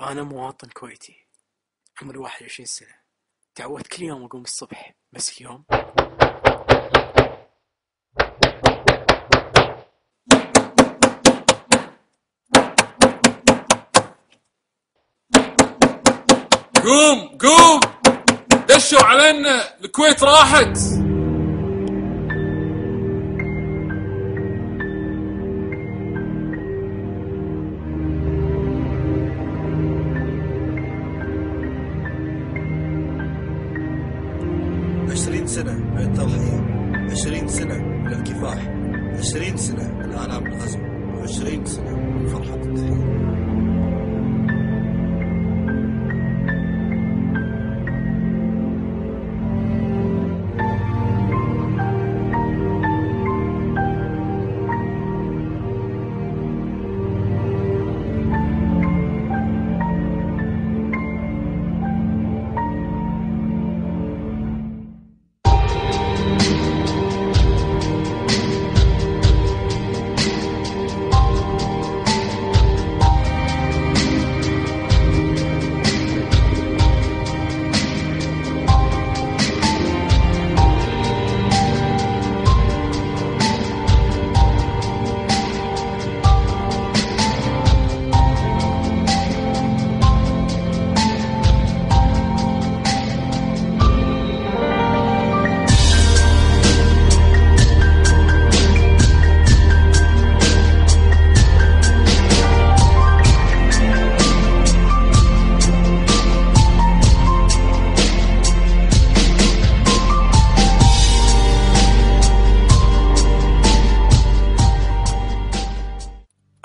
أنا مواطن كويتي، عمري 21 سنة. تعودت كل يوم أقوم الصبح، بس اليوم قوم قوم، دشوا علينا، الكويت راحت. عشرين سنة من التضحية، 20 سنة من الكفاح، 20 سنة من آلام الغزو، و20 سنة من فرحة التضحية.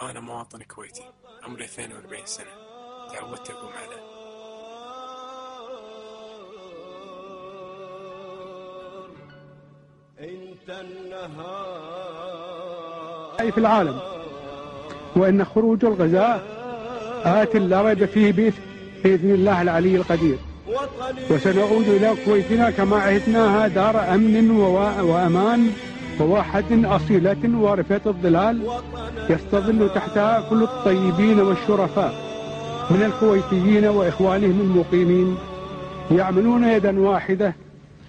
أنا مواطن كويتي، عمري 42 سنة. تعودت أقوم على في العالم، وإن خروج الغزاة آت لا ريب فيه بإذن الله العلي القدير، وسنعود إلى كويتنا كما عهدناها دار أمن وأمان وواحة أصيلة وارفة الظلال يستظل تحتها كل الطيبين والشرفاء من الكويتيين وإخوانهم المقيمين، يعملون يدا واحدة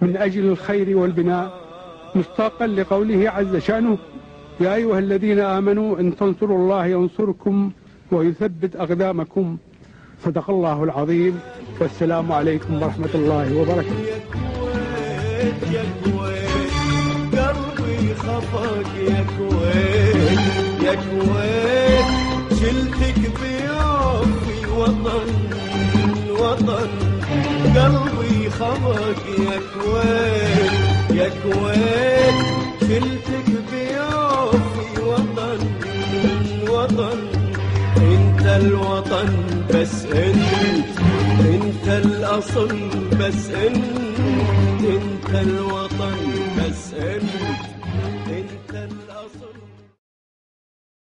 من أجل الخير والبناء، مصداقا لقوله عز شأنه: يا أيها الذين آمنوا إن تنصروا الله ينصركم ويثبت أقدامكم. صدق الله العظيم، والسلام عليكم ورحمة الله وبركاته. يا كويت قلبي خفق، يا كويت يا كويت شلتك بيوفي وطن وطن، قلبي خفق يا كويت يا كويت شلتك بيوفي وطن وطن. انت الوطن بس انت الاصل بس انت الوطن بس انت الاصل.